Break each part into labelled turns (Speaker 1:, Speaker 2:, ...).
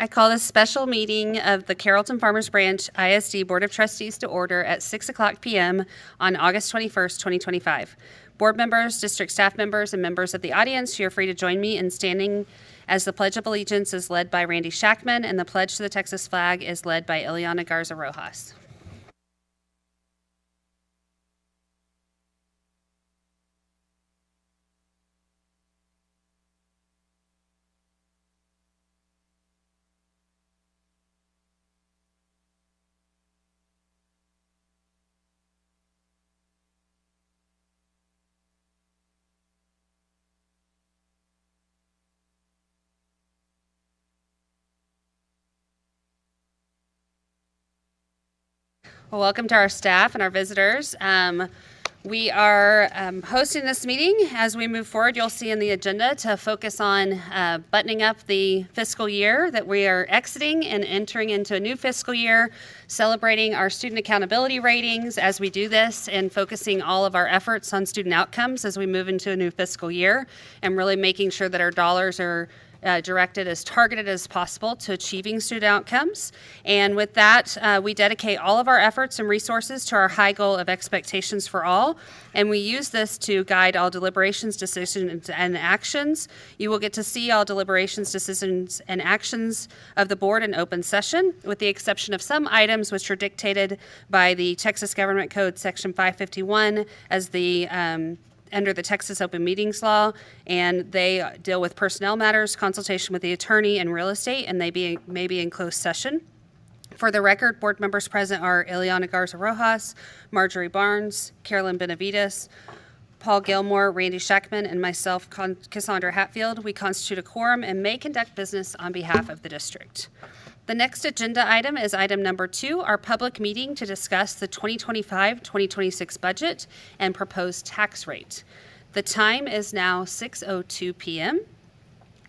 Speaker 1: I call this special meeting of the Carrollton-Farmers Branch ISD Board of Trustees to order at 6 o'clock p.m. on August 21st, 2025. Board members, district staff members, and members of the audience, you're free to join me in standing as the Pledge of Allegiance is led by Randy Shackman and the Pledge to the Texas flag is led by Ileana Garza Rojas. Well, welcome to our staff and our visitors. We are hosting this meeting. As we move forward, you'll see in the agenda to focus on buttoning up the fiscal year that we are exiting and entering into a new fiscal year, celebrating our student accountability ratings as we do this, and focusing all of our efforts on student outcomes as we move into a new fiscal year, and really making sure that our dollars are directed as targeted as possible to achieving student outcomes. And with that, we dedicate all of our efforts and resources to our high goal of expectations for all. And we use this to guide all deliberations, decisions, and actions. You will get to see all deliberations, decisions, and actions of the board in open session, with the exception of some items which are dictated by the Texas Government Code Section 551 as the under the Texas Open Meetings Law, and they deal with personnel matters, consultation with the attorney, and real estate, and they may be in closed session. For the record, board members present are Ileana Garza Rojas, Marjorie Barnes, Carolyn Benavides, Paul Gilmore, Randy Shackman, and myself, Cassandra Hatfield. We constitute a quorum and may conduct business on behalf of the district. The next agenda item is item number 2, our public meeting to discuss the 2025-2026 budget and proposed tax rate. The time is now 6:02 p.m.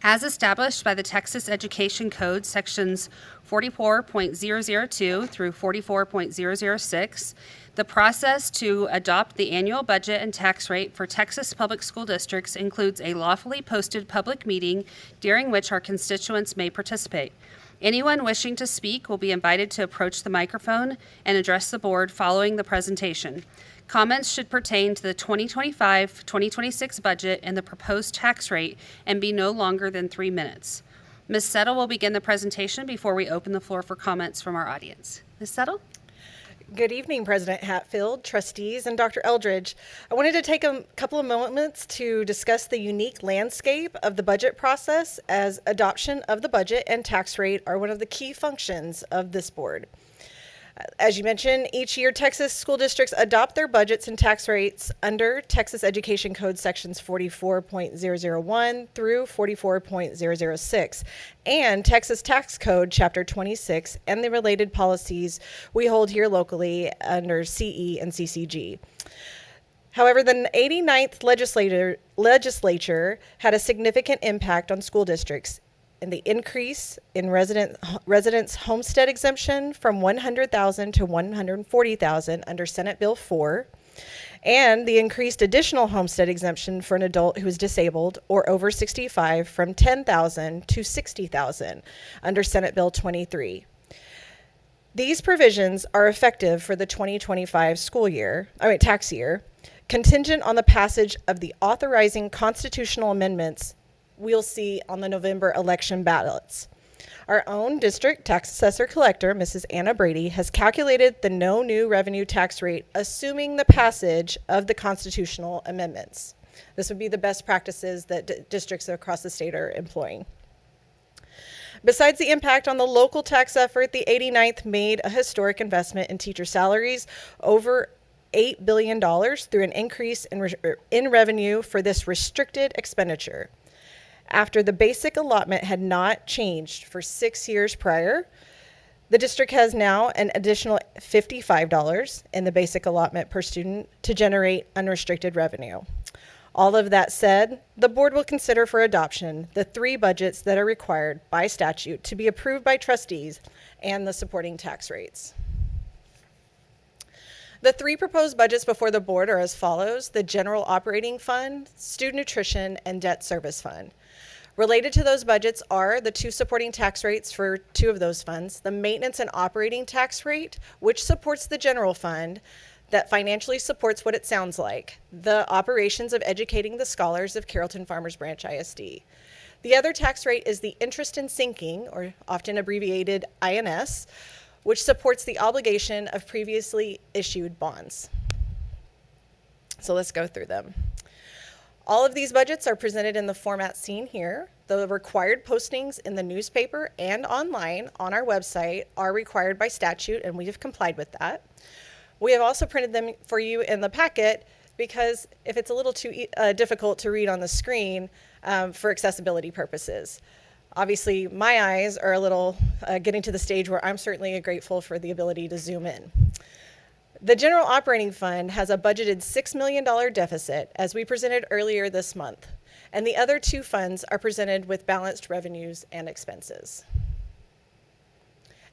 Speaker 1: As established by the Texas Education Code sections 44.002 through 44.006, the process to adopt the annual budget and tax rate for Texas public school districts includes a lawfully posted public meeting during which our constituents may participate. Anyone wishing to speak will be invited to approach the microphone and address the board following the presentation. Comments should pertain to the 2025-2026 budget and the proposed tax rate and be no longer than 3 minutes. Ms. Settle will begin the presentation before we open the floor for comments from our audience. Ms. Settle?
Speaker 2: Good evening, President Hatfield, trustees, and Dr. Eldridge. I wanted to take a couple of moments to discuss the unique landscape of the budget process, as adoption of the budget and tax rate are one of the key functions of this board. As you mentioned, each year Texas school districts adopt their budgets and tax rates under Texas Education Code sections 44.001 through 44.006 and Texas Tax Code chapter 26 and the related policies we hold here locally under CE and CCG. However, the 89th legislature had a significant impact on school districts in the increase in residents' homestead exemption from $100,000 to $140,000 under Senate Bill 4, and the increased additional homestead exemption for an adult who is disabled or over 65 from $10,000 to $60,000 under Senate Bill 23. These provisions are effective for the 2025 tax year, contingent on the passage of the authorizing constitutional amendments we'll see on the November election ballots. Our own district tax assessor collector, Mrs. Anna Brady, has calculated the no new revenue tax rate assuming the passage of the constitutional amendments. This would be the best practices that districts across the state are employing. Besides the impact on the local tax effort, the 89th made a historic investment in teacher salaries, over $8 billion, through an increase in revenue for this restricted expenditure. After the basic allotment had not changed for 6 years prior, the district has now an additional $55 in the basic allotment per student to generate unrestricted revenue. All of that said, the board will consider for adoption the 3 budgets that are required by statute to be approved by trustees and the supporting tax rates. The 3 proposed budgets before the board are as follows: the General Operating Fund, Student Nutrition, and Debt Service Fund. Related to those budgets are the two supporting tax rates for two of those funds, the maintenance and operating tax rate, which supports the general fund, that financially supports what it sounds like, the operations of educating the scholars of Carrollton-Farmers Branch ISD. The other tax rate is the interest in sinking, or often abbreviated INS, which supports the obligation of previously issued bonds. So let's go through them. All of these budgets are presented in the format seen here. The required postings in the newspaper and online on our website are required by statute, and we have complied with that. We have also printed them for you in the packet because if it's a little too difficult to read on the screen for accessibility purposes. Obviously, my eyes are a little getting to the stage where I'm certainly grateful for the ability to zoom in. The general operating fund has a budgeted $6 million deficit, as we presented earlier this month, and the other two funds are presented with balanced revenues and expenses.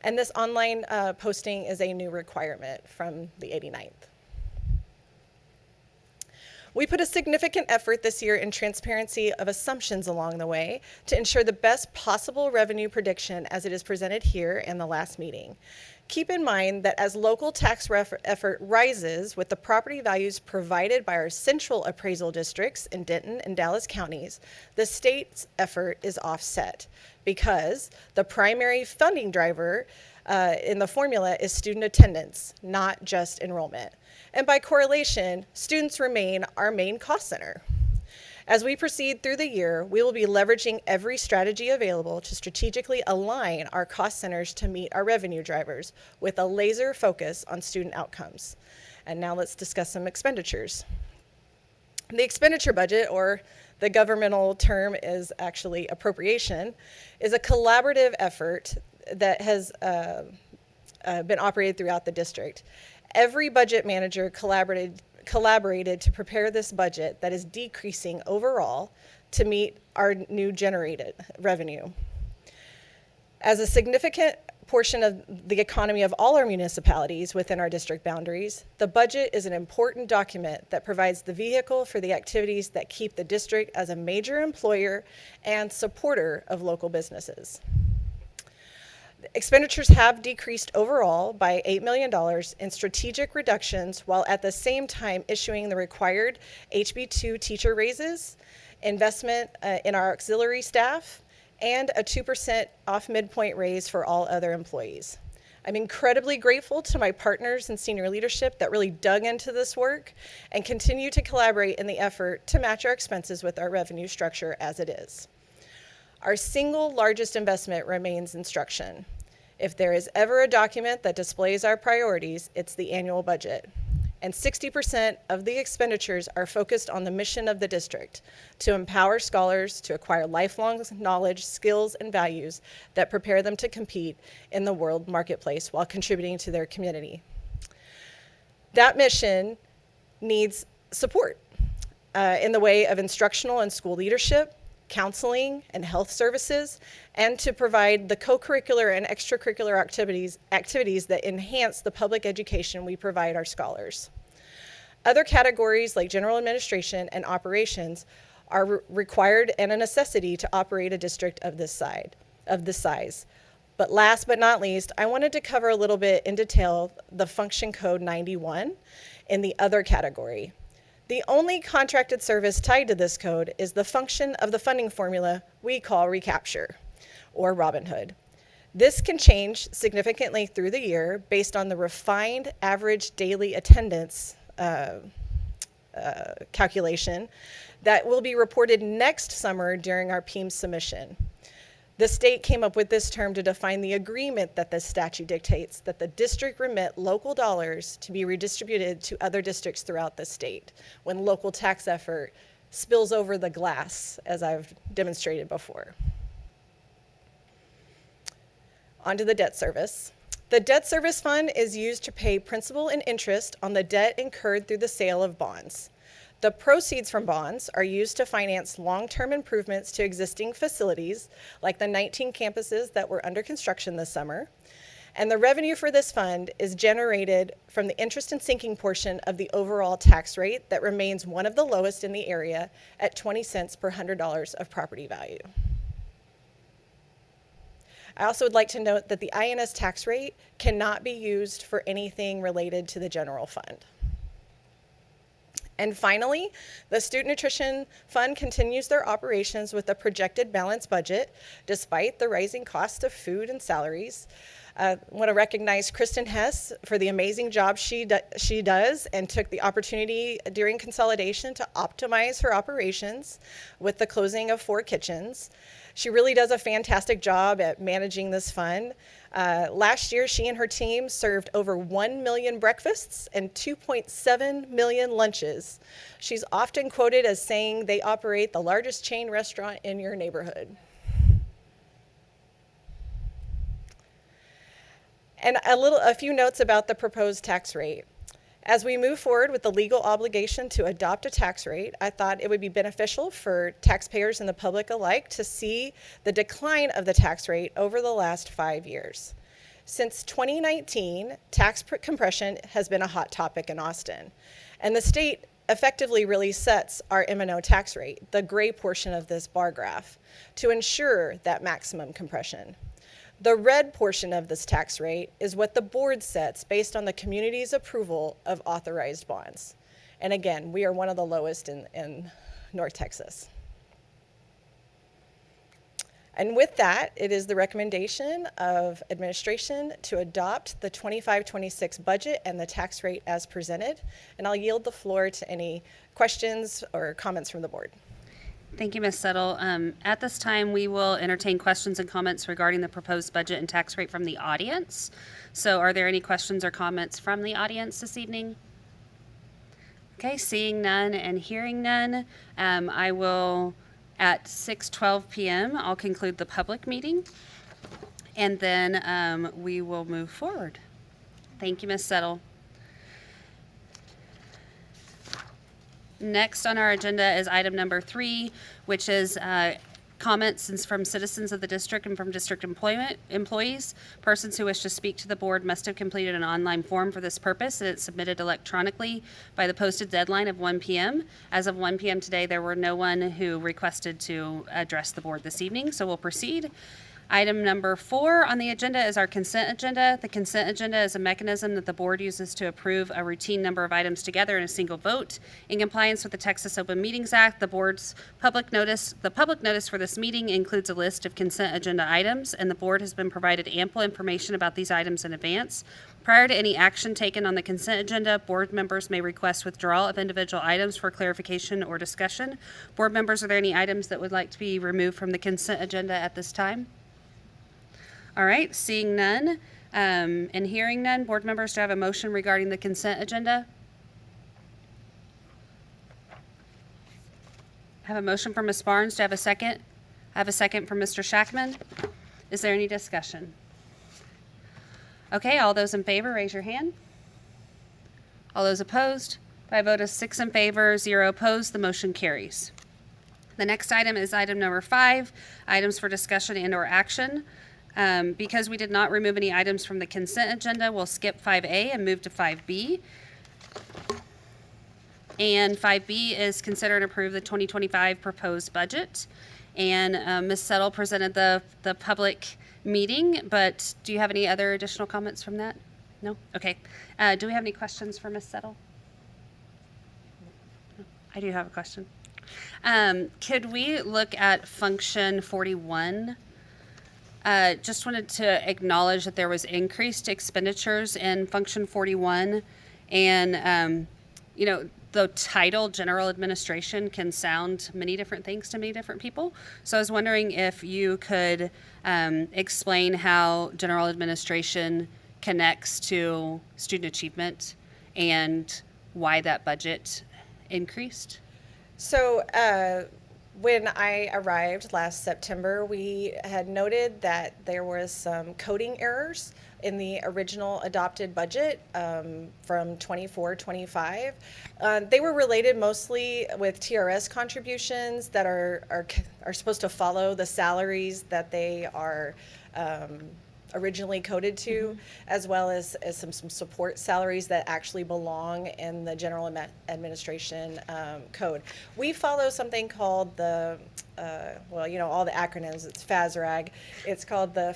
Speaker 2: And this online posting is a new requirement from the 89th. We put a significant effort this year in transparency of assumptions along the way to ensure the best possible revenue prediction as it is presented here in the last meeting. Keep in mind that as local tax effort rises with the property values provided by our central appraisal districts in Denton and Dallas counties, the state's effort is offset because the primary funding driver in the formula is student attendance, not just enrollment. And by correlation, students remain our main cost center. As we proceed through the year, we will be leveraging every strategy available to strategically align our cost centers to meet our revenue drivers with a laser focus on student outcomes. And now let's discuss some expenditures. The expenditure budget, or the governmental term is actually appropriation, is a collaborative effort that has been operated throughout the district. Every budget manager collaborated to prepare this budget that is decreasing overall to meet our new generated revenue. As a significant portion of the economy of all our municipalities within our district boundaries, the budget is an important document that provides the vehicle for the activities that keep the district as a major employer and supporter of local businesses. Expenditures have decreased overall by $8 million in strategic reductions, while at the same time issuing the required HB2 teacher raises, investment in our auxiliary staff, and a 2% off midpoint raise for all other employees. I'm incredibly grateful to my partners and senior leadership that really dug into this work and continue to collaborate in the effort to match our expenses with our revenue structure as it is. Our single largest investment remains instruction. If there is ever a document that displays our priorities, it's the annual budget. And 60% of the expenditures are focused on the mission of the district, to empower scholars to acquire lifelong knowledge, skills, and values that prepare them to compete in the world marketplace while contributing to their community. That mission needs support in the way of instructional and school leadership, counseling and health services, and to provide the co-curricular and extracurricular activities that enhance the public education we provide our scholars. Other categories like general administration and operations are required and a necessity to operate a district of this size. But last but not least, I wanted to cover a little bit in detail the function code 91 in the other category. The only contracted service tied to this code is the function of the funding formula we call recapture, or Robin Hood. This can change significantly through the year based on the refined average daily attendance calculation that will be reported next summer during our PEIMS submission. The state came up with this term to define the agreement that the statute dictates that the district remit local dollars to be redistributed to other districts throughout the state when local tax effort spills over the glass, as I've demonstrated before. On to the debt service. The debt service fund is used to pay principal and interest on the debt incurred through the sale of bonds. The proceeds from bonds are used to finance long-term improvements to existing facilities, like the 19 campuses that were under construction this summer. And the revenue for this fund is generated from the interest and sinking portion of the overall tax rate that remains one of the lowest in the area at 20 cents per $100 of property value. I also would like to note that the INS tax rate cannot be used for anything related to the general fund. And finally, the Student Nutrition Fund continues their operations with a projected balanced budget despite the rising cost of food and salaries. I want to recognize Kristen Hess for the amazing job she does and took the opportunity during consolidation to optimize her operations with the closing of 4 kitchens. She really does a fantastic job at managing this fund. Last year, she and her team served over 1 million breakfasts and 2.7 million lunches. She's often quoted as saying they operate the largest chain restaurant in your neighborhood. And a few notes about the proposed tax rate. As we move forward with the legal obligation to adopt a tax rate, I thought it would be beneficial for taxpayers and the public alike to see the decline of the tax rate over the last 5 years. Since 2019, tax compression has been a hot topic in Austin, and the state effectively really sets our M&O tax rate, the gray portion of this bar graph, to ensure that maximum compression. The red portion of this tax rate is what the board sets based on the community's approval of authorized bonds. And again, we are one of the lowest in North Texas. And with that, it is the recommendation of administration to adopt the 25-26 budget and the tax rate as presented. And I'll yield the floor to any questions or comments from the board.
Speaker 1: Thank you, Ms. Settle. At this time, we will entertain questions and comments regarding the proposed budget and tax rate from the audience. So are there any questions or comments from the audience this evening? Okay, seeing none and hearing none, I will, at 6:12 p.m., I'll conclude the public meeting, and then we will move forward. Thank you, Ms. Settle. Next on our agenda is item number 3, which is comments from citizens of the district and from district employees. Persons who wish to speak to the board must have completed an online form for this purpose, and it's submitted electronically by the posted deadline of 1 p.m. As of 1 p.m. today, there were no one who requested to address the board this evening, so we'll proceed. Item number 4 on the agenda is our consent agenda. The consent agenda is a mechanism that the board uses to approve a routine number of items together in a single vote. In compliance with the Texas Open Meetings Act, the board's public notice for this meeting includes a list of consent agenda items, and the board has been provided ample information about these items in advance. Prior to any action taken on the consent agenda, board members may request withdrawal of individual items for clarification or discussion. Board members, are there any items that would like to be removed from the consent agenda at this time? All right, seeing none and hearing none, board members, do I have a motion regarding the consent agenda? I have a motion from Ms. Barnes. Do I have a second? I have a second from Mr. Shackman. Is there any discussion? Okay, all those in favor, raise your hand. All those opposed? By a vote of 6 in favor, 0 opposed, the motion carries. The next item is item number 5, items for discussion and/or action. Because we did not remove any items from the consent agenda, we'll skip 5A and move to 5B. And 5B is consider and approve the 2025 proposed budget. And Ms. Settle presented the public meeting, but do you have any other additional comments from that? No? Okay. Do we have any questions for Ms. Settle? I do have a question. Could we look at function 41? Just wanted to acknowledge that there was increased expenditures in function 41, and the title general administration can sound many different things to many different people. So I was wondering if you could explain how general administration connects to student achievement and why that budget increased.
Speaker 2: So when I arrived last September, we had noted that there was some coding errors in the original adopted budget from 24-25. They were related mostly with TRS contributions that are supposed to follow the salaries that they are originally coded to, as well as some support salaries that actually belong in the general administration code. We follow something called the, well, you know, all the acronyms, it's FASRAG. It's called the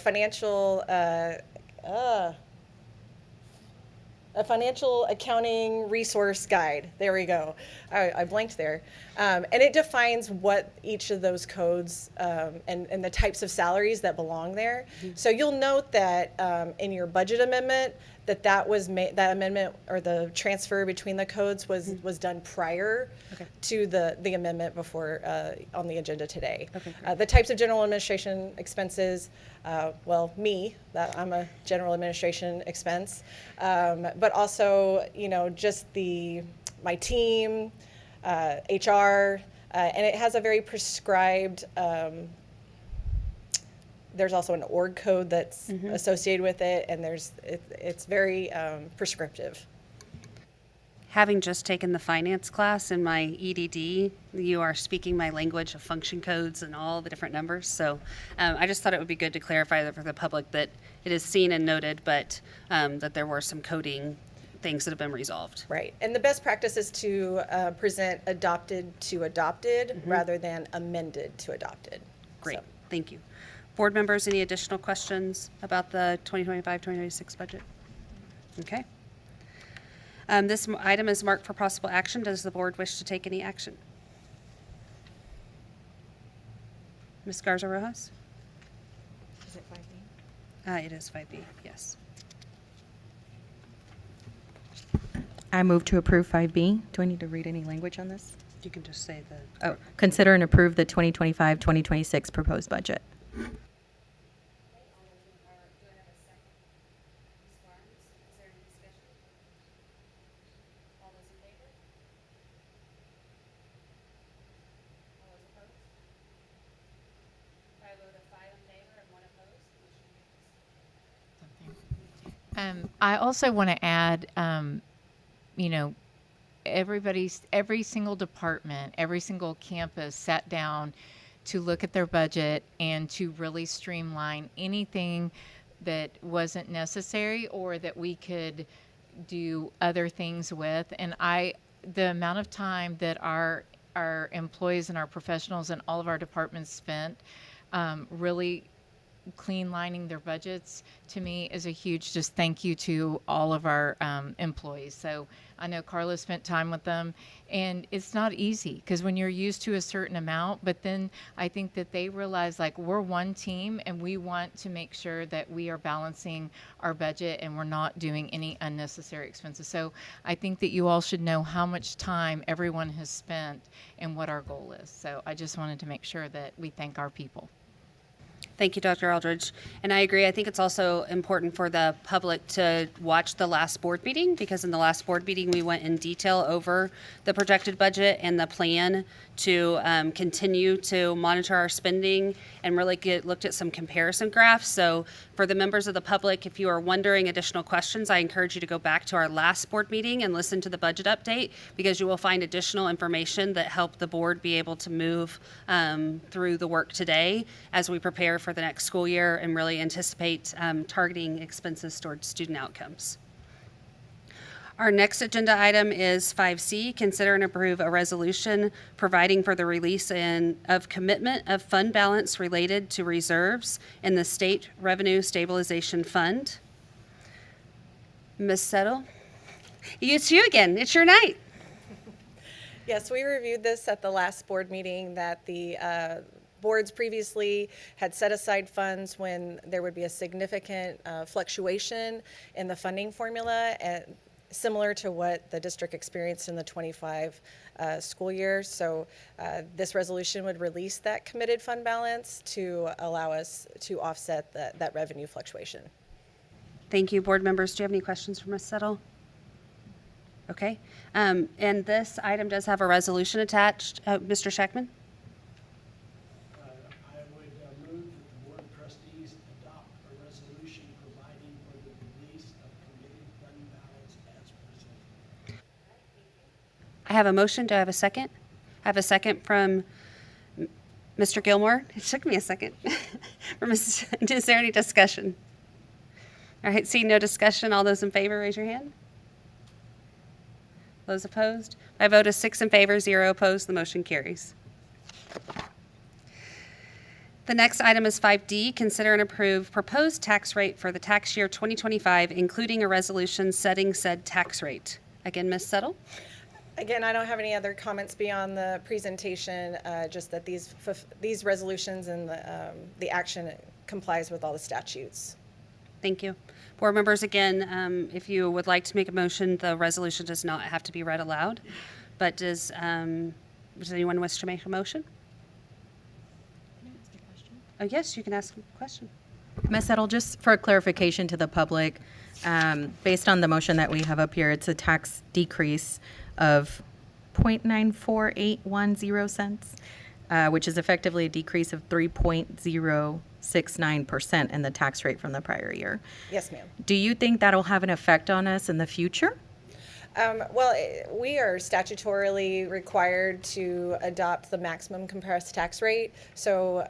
Speaker 2: a financial accounting resource guide. There we go. I blanked there. And it defines what each of those codes and the types of salaries that belong there. So you'll note that in your budget amendment, that was that amendment or the transfer between the codes was done prior to the amendment before on the agenda today. The types of general administration expenses, well, I'm a general administration expense, but also, you know, just my team, HR, and it has a very prescribed, there's also an org code that's associated with it, and it's very prescriptive.
Speaker 1: Having just taken the finance class in my EDD, you are speaking my language of function codes and all the different numbers. So I just thought it would be good to clarify that for the public that it is seen and noted, but that there were some coding things that have been resolved.
Speaker 2: Right. And the best practice is to present adopted to adopted rather than amended to adopted.
Speaker 1: Great.
Speaker 2: So.
Speaker 1: Thank you. Board members, any additional questions about the 2025-2026 budget? Okay. This item is marked for possible action. Does the board wish to take any action? Ms. Garza Rojas?
Speaker 2: Is it 5B?
Speaker 1: It is 5B, yes.
Speaker 3: I move to approve 5B. Do I need to read any language on this?
Speaker 1: You can just say the, oh,
Speaker 3: Consider and approve the 2025-2026 proposed budget.
Speaker 4: I also want to add, you know, every single department, every single campus sat down to look at their budget and to really streamline anything that wasn't necessary or that we could do other things with. And the amount of time that our employees and our professionals and all of our departments spent really clean lining their budgets, to me, is a huge just thank you to all of our employees. So I know Carla spent time with them, and it's not easy because when you're used to a certain amount, but then I think that they realize like we're one team and we want to make sure that we are balancing our budget and we're not doing any unnecessary expenses. So I think that you all should know how much time everyone has spent and what our goal is. So I just wanted to make sure that we thank our people.
Speaker 1: Thank you, Dr. Aldridge. And I agree. I think it's also important for the public to watch the last board meeting, because in the last board meeting, we went in detail over the projected budget and the plan to continue to monitor our spending and really looked at some comparison graphs. So for the members of the public, if you are wondering additional questions, I encourage you to go back to our last board meeting and listen to the budget update, because you will find additional information that help the board be able to move through the work today as we prepare for the next school year and really anticipate targeting expenses towards student outcomes. Our next agenda item is 5C, consider and approve a resolution providing for the release of commitment of fund balance related to reserves in the State Revenue Stabilization Fund. Ms. Settle, it's you again. It's your night.
Speaker 2: Yes, we reviewed this at the last board meeting that the boards previously had set aside funds when there would be a significant fluctuation in the funding formula, and similar to what the district experienced in the 25 school year. So this resolution would release that committed fund balance to allow us to offset that revenue fluctuation.
Speaker 1: Thank you. Board members, do you have any questions for Ms. Settle? Okay. And this item does have a resolution attached. Mr. Scheckman?
Speaker 5: I would move that the Board of Trustees adopt a resolution providing for the release of committed fund balance as presented.
Speaker 1: I have a motion. Do I have a second? I have a second from Mr. Gilmore. It took me a second. Is there any discussion? All right, seeing no discussion, all those in favor, raise your hand. Those opposed? By a vote of 6 in favor, 0 opposed, the motion carries. The next item is 5D, consider and approve proposed tax rate for the tax year 2025, including a resolution setting said tax rate. Again, Ms. Settle?
Speaker 2: Again, I don't have any other comments beyond the presentation, just that these resolutions and the action complies with all the statutes.
Speaker 1: Thank you. Board members, again, if you would like to make a motion, the resolution does not have to be read aloud. But does anyone wish to make a motion? Oh, yes, you can ask a question.
Speaker 3: Ms. Settle, just for clarification to the public, based on the motion that we have up here, it's a tax decrease of 0.94810 cents, which is effectively a decrease of 3.069% in the tax rate from the prior year.
Speaker 2: Yes, ma'am.
Speaker 3: Do you think that'll have an effect on us in the future?
Speaker 2: Well, we are statutorily required to adopt the maximum compressed tax rate. So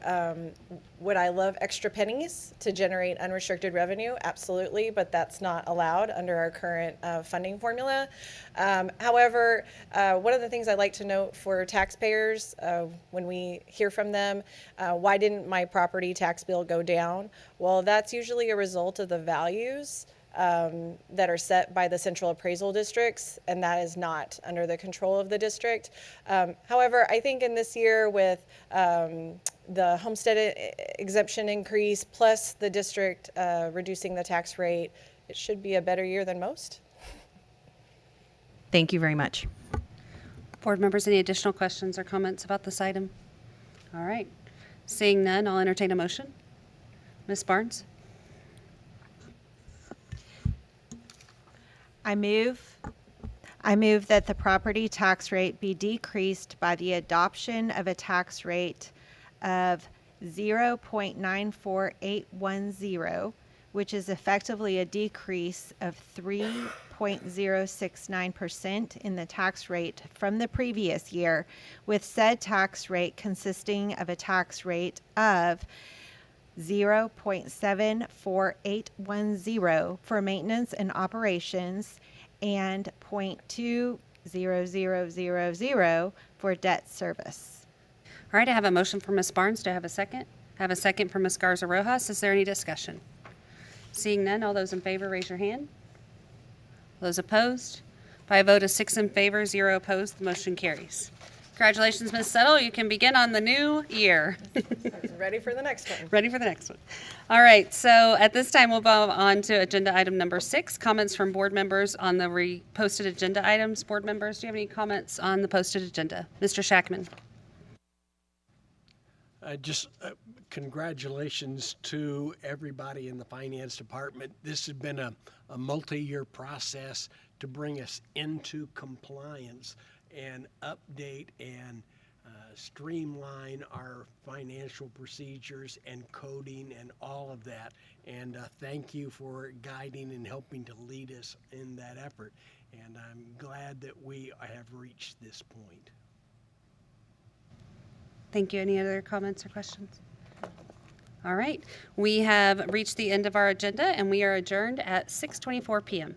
Speaker 2: would I love extra pennies to generate unrestricted revenue? Absolutely, but that's not allowed under our current funding formula. However, one of the things I like to note for taxpayers when we hear from them, why didn't my property tax bill go down? Well, that's usually a result of the values that are set by the central appraisal districts, and that is not under the control of the district. However, I think in this year with the homestead exemption increase plus the district reducing the tax rate, it should be a better year than most.
Speaker 3: Thank you very much.
Speaker 1: Board members, any additional questions or comments about this item? All right. Seeing none, I'll entertain a motion. Ms. Barnes?
Speaker 6: I move that the property tax rate be decreased by the adoption of a tax rate of 0.94810, which is effectively a decrease of 3.069% in the tax rate from the previous year, with said tax rate consisting of a tax rate of 0.74810 for maintenance and operations and 0.20000 for debt service.
Speaker 1: All right, I have a motion for Ms. Barnes. Do I have a second? I have a second for Ms. Garza Rojas. Is there any discussion? Seeing none, all those in favor, raise your hand. Those opposed? By a vote of 6 in favor, 0 opposed, the motion carries. Congratulations, Ms. Settle. You can begin on the new year.
Speaker 2: Ready for the next one.
Speaker 1: Ready for the next one. All right, so at this time, we'll move on to agenda item number 6, comments from board members on the posted agenda items. Board members, do you have any comments on the posted agenda? Mr. Shackman.
Speaker 5: Congratulations to everybody in the finance department. This has been a multi-year process to bring us into compliance and update and streamline our financial procedures and coding and all of that. And thank you for guiding and helping to lead us in that effort. And I'm glad that we have reached this point.
Speaker 1: Thank you. Any other comments or questions? All right. We have reached the end of our agenda, and we are adjourned at 6:24 p.m.